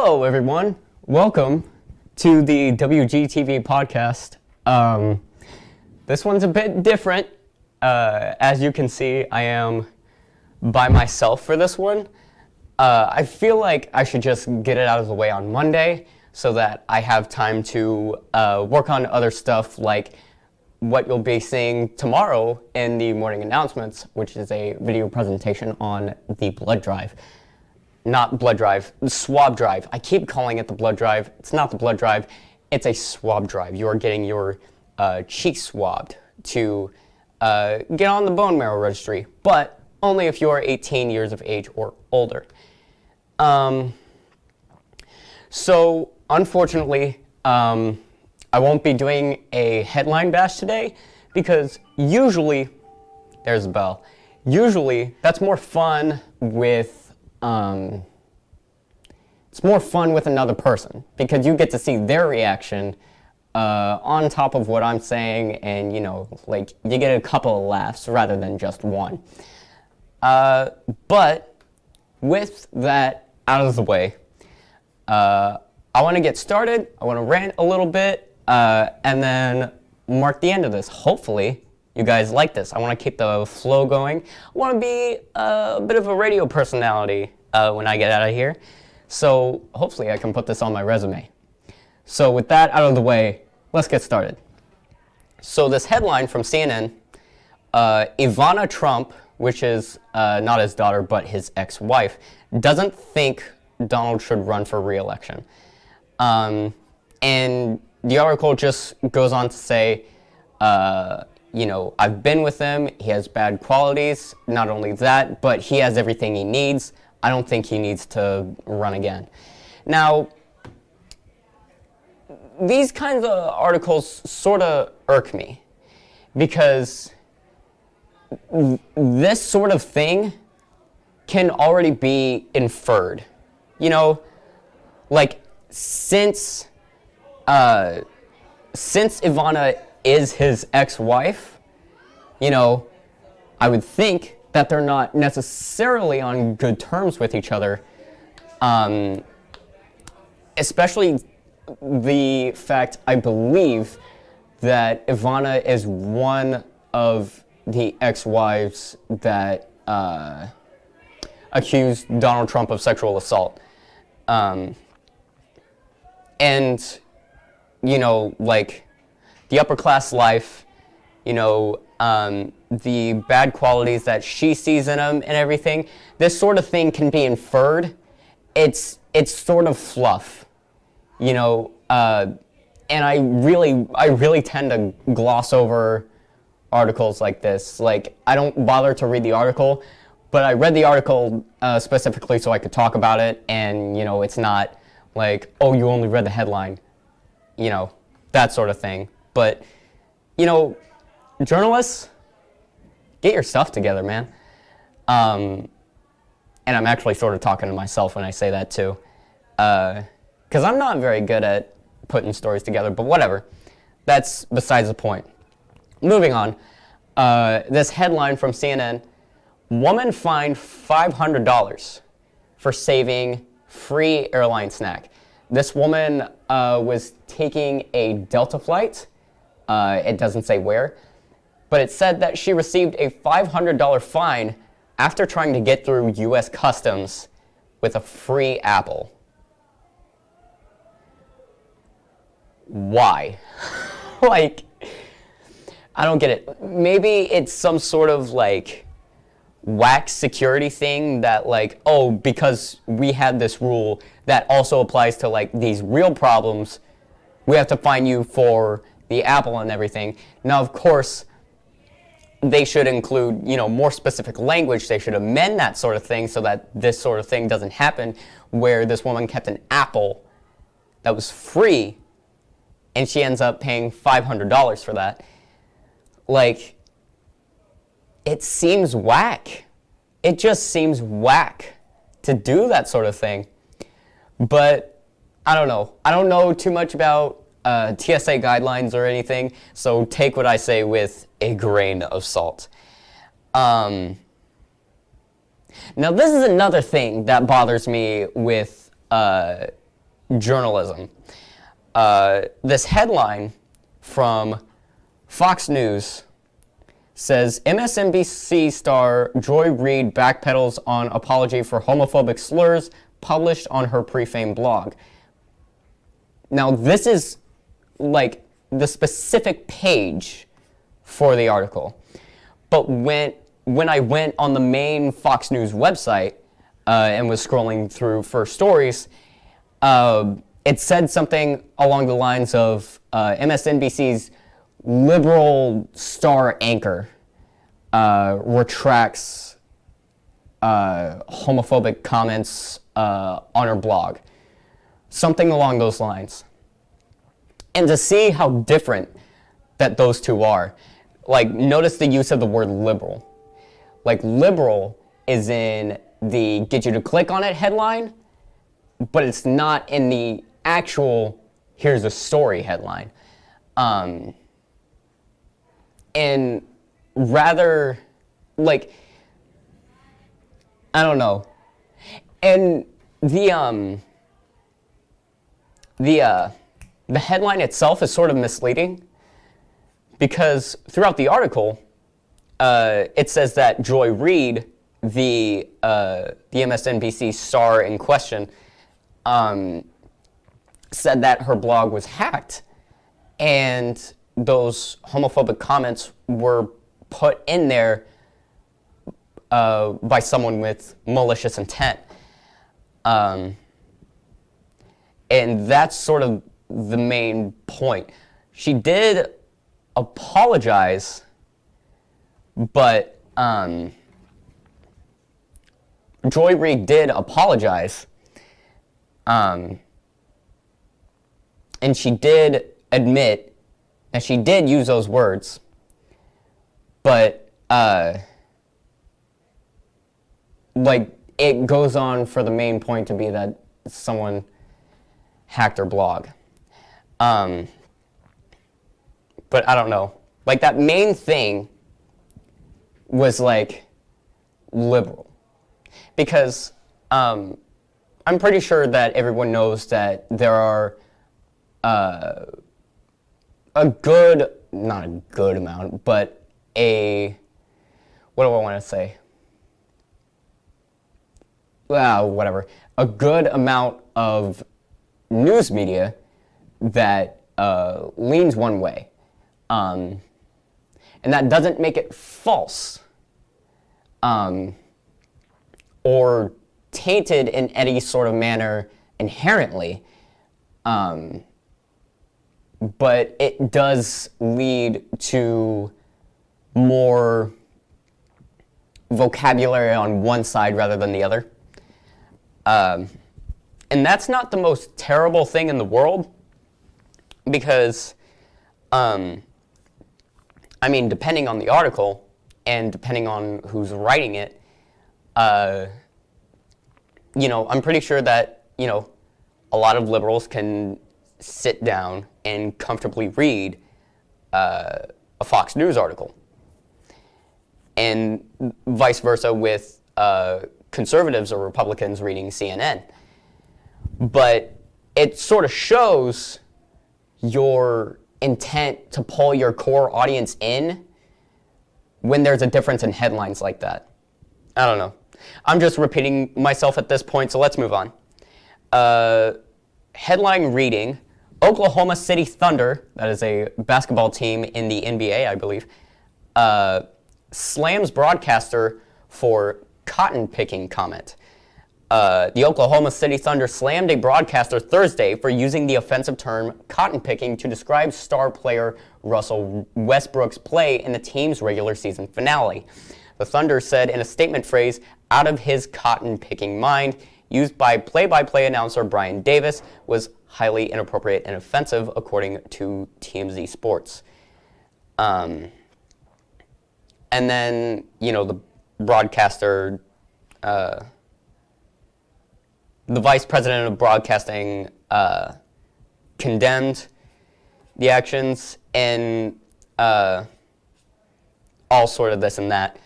Hello, everyone. Welcome to the WGTV podcast. This one's a bit different. As you can see, I am by myself for this one. I feel like I should just get it out of the way on Monday so that I have time to work on other stuff like what you'll be seeing tomorrow in the morning announcements, which is a video presentation on the blood drive. Not blood drive, the swab drive. I keep calling it the blood drive. It's not the blood drive. It's a swab drive. You are getting your cheeks swabbed to get on the bone marrow registry, but only if you are 18 years of age or older. So, unfortunately, I won't be doing a headline bash today because usually, there's a bell, usually that's more fun with it's more fun with another person because you get to see their reaction on top of what I'm saying, and like you get a couple of laughs rather than just one. But with that out of the way, I want to get started. I want to rant a little bit and then mark the end of this. Hopefully you guys like this. I want to keep the flow going. I want to be a bit of a radio personality when I get out of here. So hopefully I can put this on my resume. So with that out of the way, let's get started. So this headline from CNN, Ivana Trump, which is not his daughter but his ex-wife, doesn't think Donald should run for re-election. And the article just goes on to say, I've been with him, he has bad qualities, not only that, but he has everything he needs. I don't think he needs to run again. Now, these kinds of articles sort of irk me because this sort of thing can already be inferred. Like since Ivana is his ex-wife, I would think that they're not necessarily on good terms with each other, especially the fact I believe that Ivana is one of the ex-wives that accused Donald Trump of sexual assault. And, like the upper class life, the bad qualities that she sees in him and everything, this sort of thing can be inferred. It's sort of fluff, and I really tend to gloss over articles like this. Like, I don't bother to read the article, but I read the article specifically so I could talk about it, and, it's not like, oh, you only read the headline, that sort of thing. But, journalists, get your stuff together, man. And I'm actually sort of talking to myself when I say that too. Because I'm not very good at putting stories together, but whatever. That's besides the point. Moving on. This headline from CNN, woman fined $500 for saving free airline snack. This woman was taking a Delta flight. It doesn't say where. But it said that she received a $500 fine after trying to get through U.S. Customs with a free apple. Why? Like, I don't get it. Maybe it's some sort of, like, whack security thing that, like, oh, because we had this rule that also applies to, like, these real problems, we have to fine you for the apple and everything. Now, of course, they should include, more specific language. They should amend that sort of thing so that this sort of thing doesn't happen, where this woman kept an apple that was free and she ends up paying $500 for that. Like, it seems whack. It just seems whack to do that sort of thing. But I don't know. I don't know too much about TSA guidelines or anything, so take what I say with a grain of salt. Now, this is another thing that bothers me with journalism. This headline from Fox News says, MSNBC star Joy Reid backpedals on apology for homophobic slurs published on her pre-fame blog. Now, this is like the specific page for the article. But when I went on the main Fox News website and was scrolling through first stories, it said something along the lines of MSNBC's liberal star anchor retracts homophobic comments on her blog. Something along those lines. And to see how different that those two are, like, notice the use of the word liberal. Like, liberal is in the get you to click on it headline, but it's not in the actual here's a story headline. And rather, like, I don't know. And the headline itself is sort of misleading because throughout the article, it says that Joy Reid, the MSNBC star in question, said that her blog was hacked, and those homophobic comments were put in there by someone with malicious intent. And that's sort of the main point. She did apologize, but Joy Reid did apologize, and she did admit that she did use those words, but like, it goes on for the main point to be that someone hacked her blog. But I don't know. Like, that main thing was, like, liberal. Because I'm pretty sure that everyone knows that there are a good, not a good amount, but what do I want to say? Well, whatever. A good amount of news media that leans one way. And that doesn't make it false or tainted in any sort of manner inherently. But it does lead to more vocabulary on one side rather than the other. And that's not the most terrible thing in the world, because, I mean, depending on the article and depending on who's writing it, you know, I'm pretty sure that, you know, a lot of liberals can sit down and comfortably read a Fox News article, and vice versa with conservatives or Republicans reading CNN. But it sort of shows your intent to pull your core audience in when there's a difference in headlines like that. I don't know. I'm just repeating myself at this point, so let's move on. Headline reading: Oklahoma City Thunder, that is a basketball team in the NBA, I believe, slams broadcaster for cotton picking comment. The Oklahoma City Thunder slammed a broadcaster Thursday for using the offensive term cotton picking to describe star player Russell Westbrook's play in the team's regular season finale. The Thunder said in a statement phrase, "out of his cotton picking mind," used by play-by-play announcer Brian Davis, was highly inappropriate and offensive, according to TMZ Sports. And then, you know, the broadcaster, the vice president of broadcasting condemned the actions and all sort of this and that.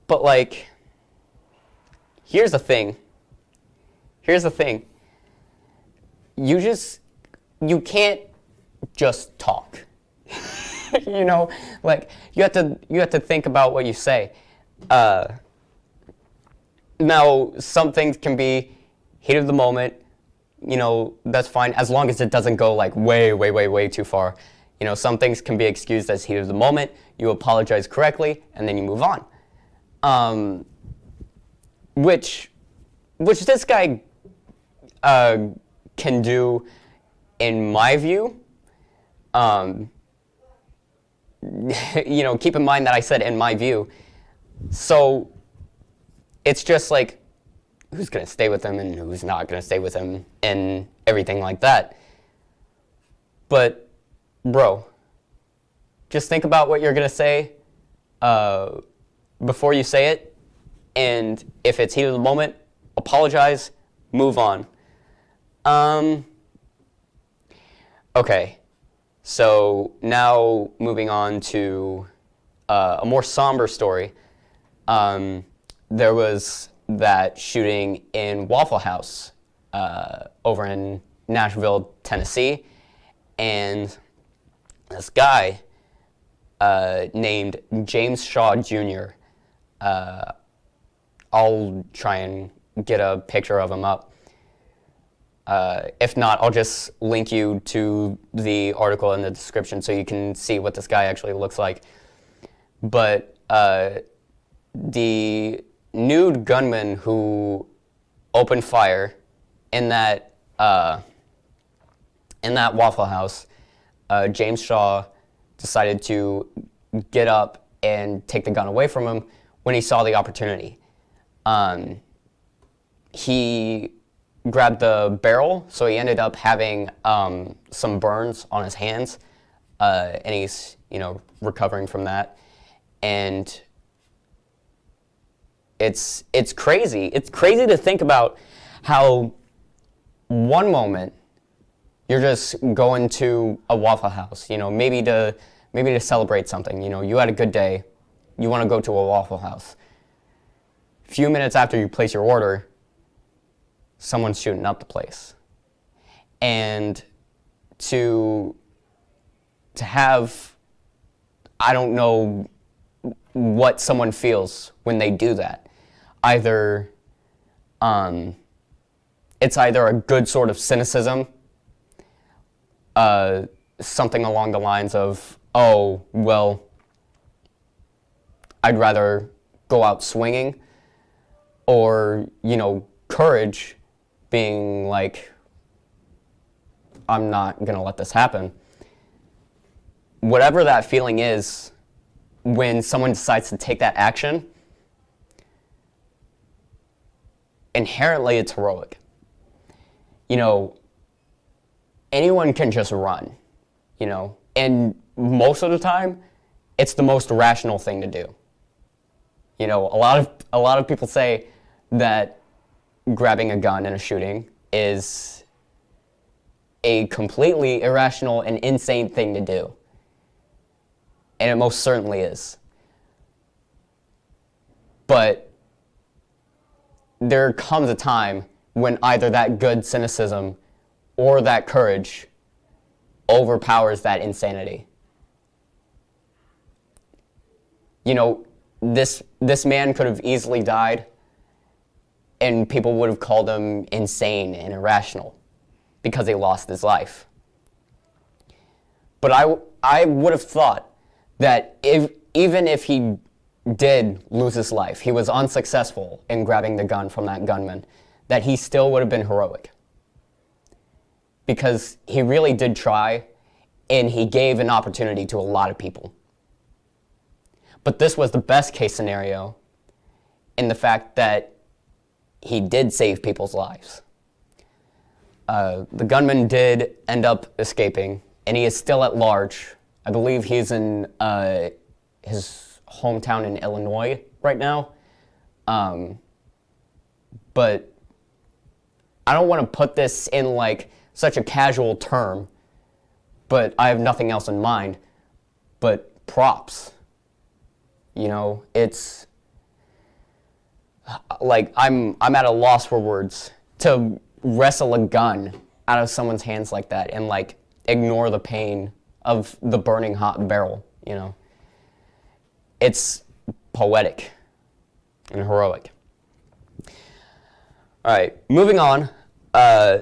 But, like, here's the thing. you can't just talk. You know, like you have to think about what you say. Now, some things can be heat of the moment. You know, that's fine as long as it doesn't go like way too far. You know, some things can be excused as heat of the moment. You apologize correctly, and then you move on. Which this guy can do, in my view. You know, keep in mind that I said in my view. So it's just like, who's going to stay with him and who's not going to stay with him and everything like that. But, bro, just think about what you're going to say before you say it. And if it's heat of the moment, apologize, move on. Okay, so now moving on to a more somber story. There was that shooting in Waffle House over in Nashville, Tennessee, and this guy named James Shaw Jr. I'll try and get a picture of him up. If not, I'll just link you to the article in the description so you can see what this guy actually looks like. But the nude gunman who opened fire in that Waffle House, James Shaw decided to get up and take the gun away from him when he saw the opportunity. He grabbed the barrel, so he ended up having some burns on his hands, and he's, you know, recovering from that. And it's crazy. It's crazy to think about how one moment you're just going to a Waffle House, you know, maybe to celebrate something. You know, you had a good day, you want to go to a Waffle House. A few minutes after you place your order, someone's shooting up the place. And to have, I don't know what someone feels when they do that. Either, it's either a good sort of cynicism, something along the lines of, oh, well, I'd rather go out swinging, or, you know, courage, being like, I'm not going to let this happen. Whatever that feeling is, when someone decides to take that action, inherently it's heroic. You know, anyone can just run, you know, and most of the time, it's the most rational thing to do. You know, a lot of people say that grabbing a gun in a shooting is a completely irrational and insane thing to do. And it most certainly is. But there comes a time when either that good cynicism or that courage overpowers that insanity. You know, this man could have easily died, and people would have called him insane and irrational because he lost his life. But I would have thought that even if he did lose his life, he was unsuccessful in grabbing the gun from that gunman, that he still would have been heroic. Because he really did try, and he gave an opportunity to a lot of people. But this was the best case scenario in the fact that he did save people's lives. The gunman did end up escaping, and he is still at large. I believe he's in his hometown in Illinois right now. But I don't want to put this in like such a casual term, but I have nothing else in mind but props. You know, it's like I'm at a loss for words to wrestle a gun out of someone's hands like that and like ignore the pain of the burning hot barrel, you know. It's poetic and heroic. All right, moving on.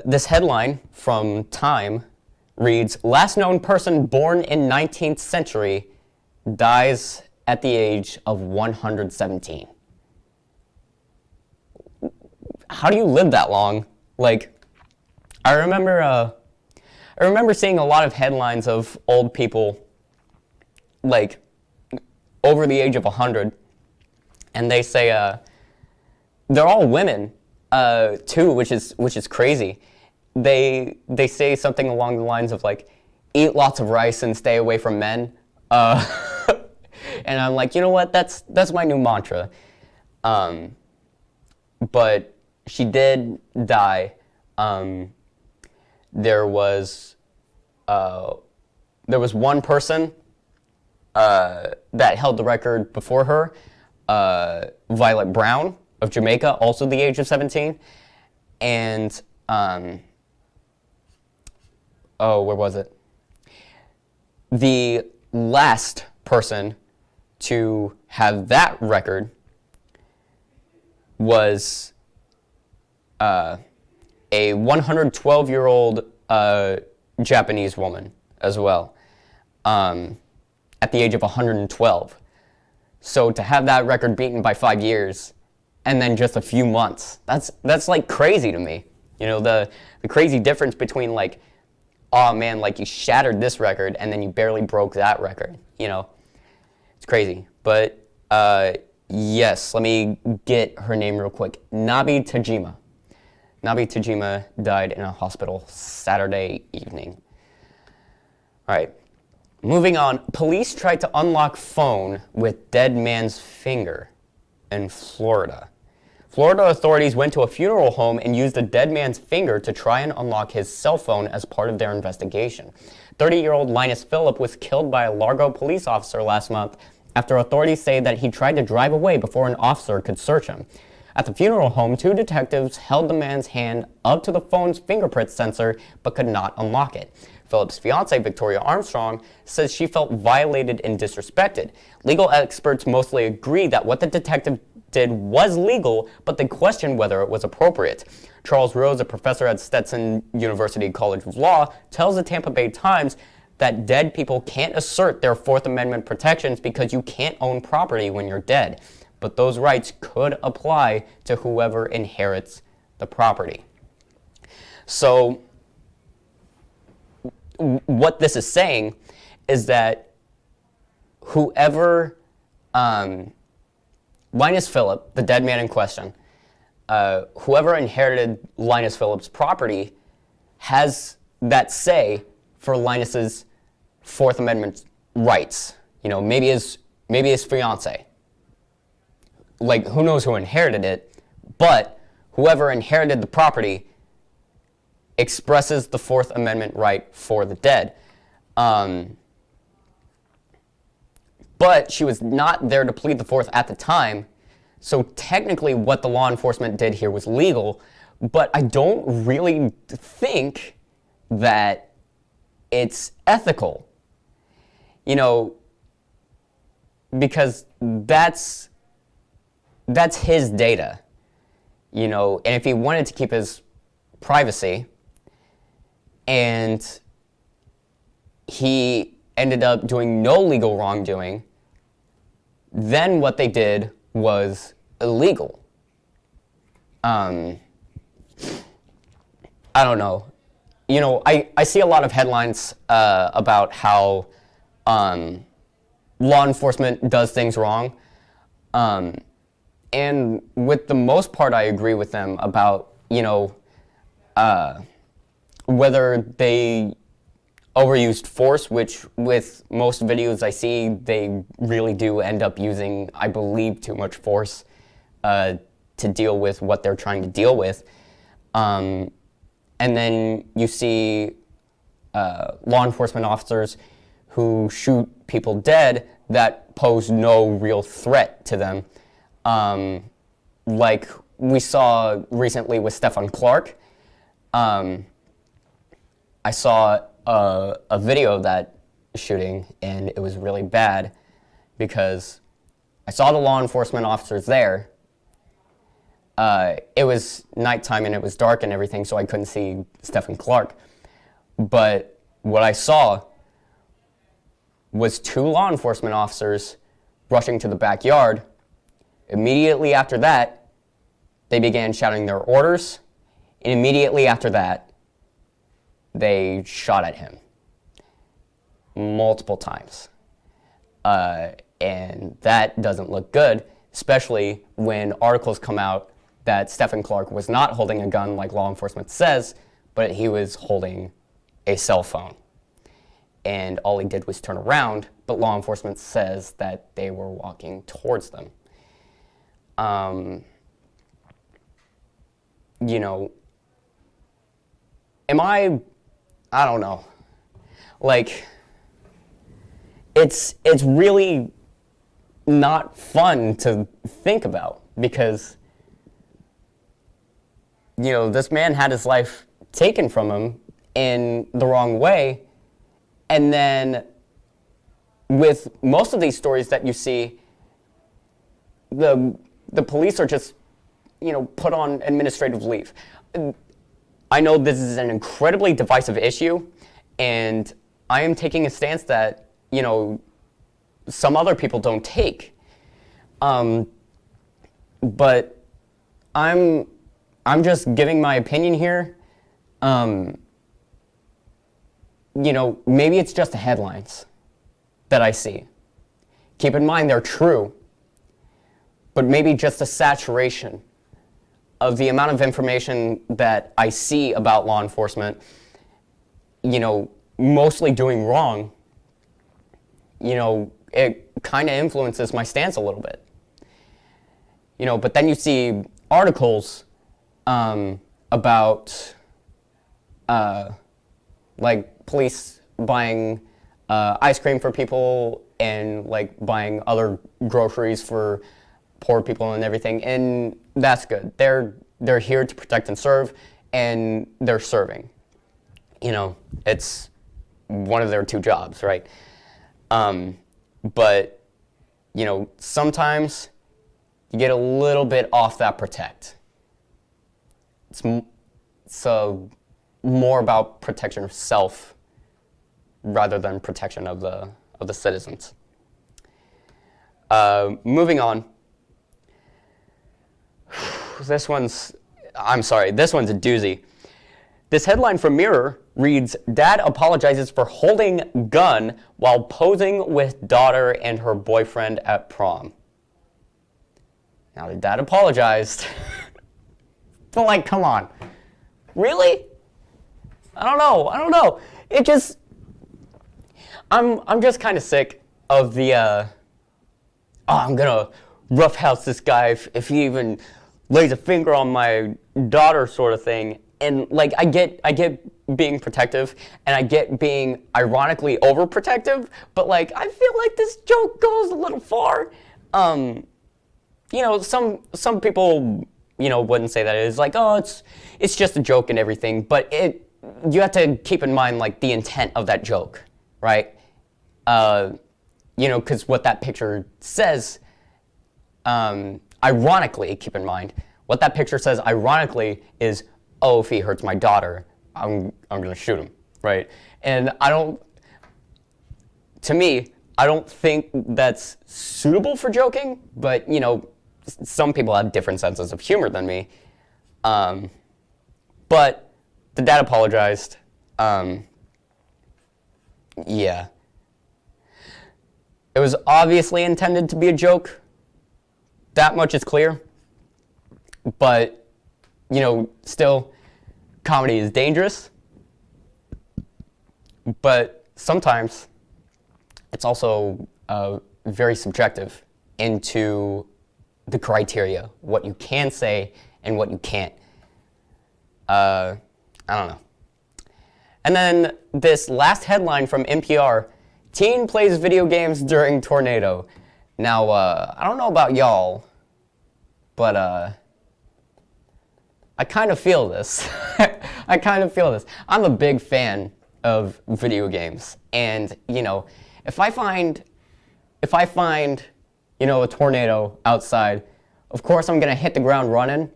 This headline from Time reads, last known person born in 19th century dies at the age of 117. How do you live that long? Like, I remember seeing a lot of headlines of old people, like, over the age of 100, and they say, they're all women, too, which is crazy. They say something along the lines of, like, eat lots of rice and stay away from men. And I'm like, you know what, that's my new mantra. But she did die. There was one person that held the record before her, Violet Brown of Jamaica, also the age of 17, and where was it? The last person to have that record was a 112-year-old Japanese woman as well, at the age of 112. So to have that record beaten by 5 years, and then just a few months, that's like crazy to me. You know, the crazy difference between like, oh man, like you shattered this record and then you barely broke that record, you know. It's crazy. But yes, let me get her name real quick. Nabi Tajima. Nabi Tajima died in a hospital Saturday evening. All right, moving on. Police tried to unlock phone with dead man's finger in Florida. Florida authorities went to a funeral home and used a dead man's finger to try and unlock his cell phone as part of their investigation. 30-year-old Linus Phillip was killed by a Largo police officer last month after authorities say that he tried to drive away before an officer could search him. At the funeral home, 2 detectives held the man's hand up to the phone's fingerprint sensor but could not unlock it. Phillip's fiancée, Victoria Armstrong, says she felt violated and disrespected. Legal experts mostly agree that what the detective did was legal, but they question whether it was appropriate. Charles Rose, a professor at Stetson University College of Law, tells the Tampa Bay Times that dead people can't assert their Fourth Amendment protections because you can't own property when you're dead. But those rights could apply to whoever inherits the property. So what this is saying is that whoever, Linus Phillip, the dead man in question, whoever inherited Linus Phillip's property has that say for Linus's Fourth Amendment rights. You know, maybe his fiancée. Like, who knows who inherited it, but whoever inherited the property expresses the Fourth Amendment right for the dead. But she was not there to plead the Fourth at the time, so technically what the law enforcement did here was legal, but I don't really think that it's ethical. You know, because that's his data, you know, and if he wanted to keep his privacy and he ended up doing no legal wrongdoing, then what they did was illegal. I don't know. You know, I see a lot of headlines about how law enforcement does things wrong. And with the most part, I agree with them about, you know, whether they overused force, which with most videos I see, they really do end up using, I believe, too much force to deal with what they're trying to deal with. And then you see law enforcement officers who shoot people dead that pose no real threat to them. Like we saw recently with Stephan Clark. I saw a video of that shooting, and it was really bad because I saw the law enforcement officers there. It was nighttime and it was dark and everything, so I couldn't see Stephan Clark. But what I saw was 2 law enforcement officers rushing to the backyard. Immediately after that, they began shouting their orders, and immediately after that, they shot at him multiple times. And that doesn't look good, especially when articles come out that Stephan Clark was not holding a gun like law enforcement says, but he was holding a cell phone. And all he did was turn around, but law enforcement says that they were walking towards them. You know, I don't know. Like, it's really not fun to think about because, you know, this man had his life taken from him in the wrong way. And then with most of these stories that you see, the police are just, you know, put on administrative leave. I know this is an incredibly divisive issue, and I am taking a stance that, you know, some other people don't take. But I'm just giving my opinion here. You know, maybe it's just the headlines that I see. Keep in mind they're true, but maybe just a saturation of the amount of information that I see about law enforcement, you know, mostly doing wrong, you know, it kind of influences my stance a little bit. You know, but then you see articles about like police buying ice cream for people and like buying other groceries for poor people and everything, and that's good. They're here to protect and serve, and they're serving. You know, it's one of their 2 jobs, right? But, you know, sometimes you get a little bit off that protect. It's more about protection of self rather than protection of the citizens. Moving on. This one's a doozy. This headline from Mirror reads, "Dad apologizes for holding gun while posing with daughter and her boyfriend at prom." Now the dad apologized. But like, come on. Really? I don't know. It just, I'm just kind of sick of the, I'm gonna roughhouse this guy if he even lays a finger on my daughter sort of thing. And like, I get being protective, and I get being ironically overprotective, but like, I feel like this joke goes a little far. You know, some people, you know, wouldn't say that. It's like, oh, it's just a joke and everything, but you have to keep in mind like the intent of that joke, right? You know, because what that picture says, ironically, keep in mind, what that picture says ironically is, oh, if he hurts my daughter, I'm gonna shoot him, right? And to me, I don't think that's suitable for joking, but you know, some people have different senses of humor than me. But the dad apologized. Yeah. It was obviously intended to be a joke. That much is clear. But, you know, still, comedy is dangerous. But sometimes it's also very subjective into the criteria, what you can say and what you can't. I don't know. And then this last headline from NPR, teen plays video games during tornado. Now, I don't know about y'all, but I kind of feel this. I kind of feel this. I'm a big fan of video games, and if I find a tornado outside, of course I'm gonna hit the ground running.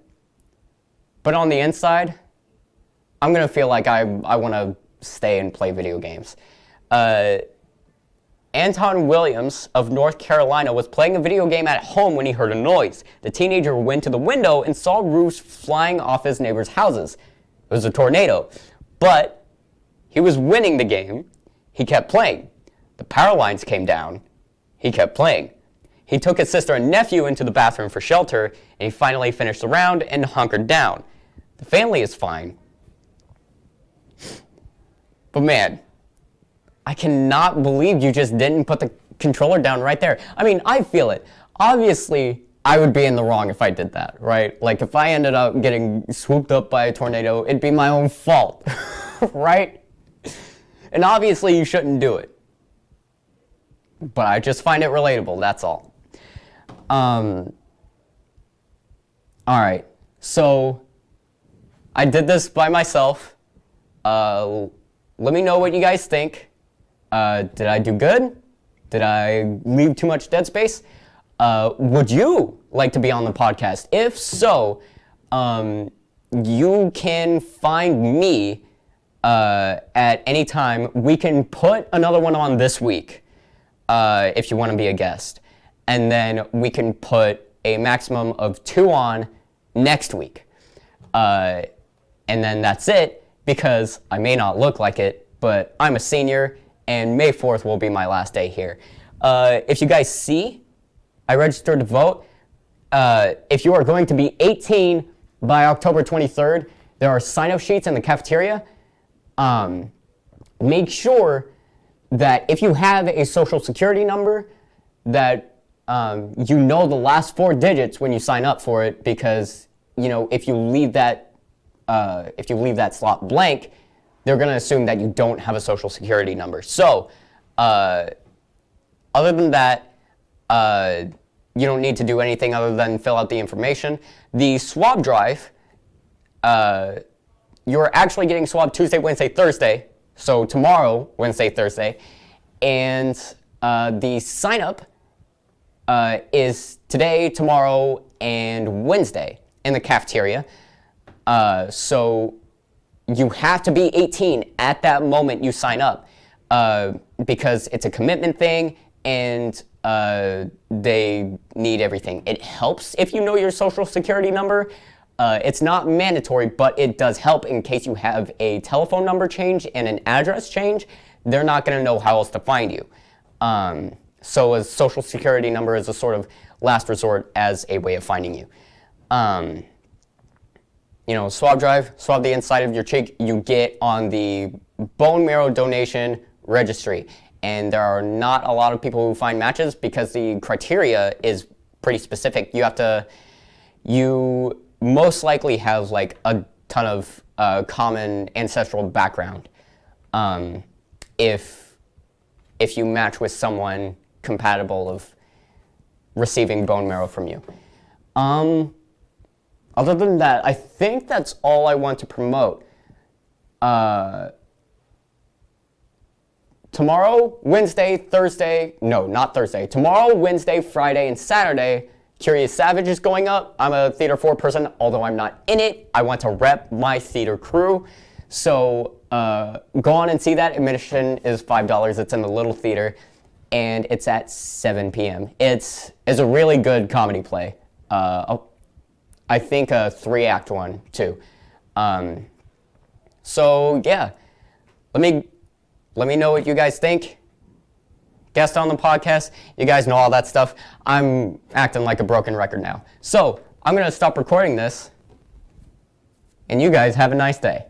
But on the inside, I'm gonna feel like I want to stay and play video games. Anton Williams of North Carolina was playing a video game at home when he heard a noise. The teenager went to the window and saw roofs flying off his neighbors' houses. It was a tornado. But he was winning the game. He kept playing. The power lines came down. He kept playing. He took his sister and nephew into the bathroom for shelter, and he finally finished the round and hunkered down. The family is fine. But man, I cannot believe you just didn't put the controller down right there. I mean, I feel it. Obviously, I would be in the wrong if I did that, right? Like, if I ended up getting swooped up by a tornado, it'd be my own fault, right? And obviously, you shouldn't do it. But I just find it relatable, that's all. All right, so I did this by myself. Let me know what you guys think. Did I do good? Did I leave too much dead space? Would you like to be on the podcast? If so, you can find me at any time. We can put another one on this week if you want to be a guest. And then we can put a maximum of 2 on next week. And then that's it, because I may not look like it, but I'm a senior, and May 4th will be my last day here. If you guys see, I registered to vote. If you are going to be 18 by October 23rd, there are sign-up sheets in the cafeteria. Make sure that if you have a social security number, that you know the last 4 digits when you sign up for it, because if you leave that slot blank, they're going to assume that you don't have a social security number. So, other than that, you don't need to do anything other than fill out the information. The swab drive, you're actually getting swabbed Tuesday, Wednesday, Thursday. So tomorrow, Wednesday, Thursday. And the sign-up is today, tomorrow, and Wednesday in the cafeteria. So you have to be 18 at that moment you sign up, because it's a commitment thing, and they need everything. It helps if you know your social security number. It's not mandatory, but it does help in case you have a telephone number change and an address change. They're not going to know how else to find you. So a social security number is a sort of last resort as a way of finding you. Swab drive, swab the inside of your cheek, you get on the bone marrow donation registry. And there are not a lot of people who find matches because the criteria is pretty specific. You most likely have like a ton of common ancestral background if you match with someone compatible of receiving bone marrow from you. Other than that, I think that's all I want to promote. Tomorrow, Wednesday, Thursday, no, not Thursday. Tomorrow, Wednesday, Friday, and Saturday, Curious Savage is going up. I'm a Theater 4 person, although I'm not in it. I want to rep my theater crew. So go on and see that. Admission is $5. It's in the Little Theater, and it's at 7 p.m. It's a really good comedy play. I think a 3-act one, too. So, yeah. Let me know what you guys think. Guest on the podcast. You guys know all that stuff. I'm acting like a broken record now. So, I'm going to stop recording this, and you guys have a nice day.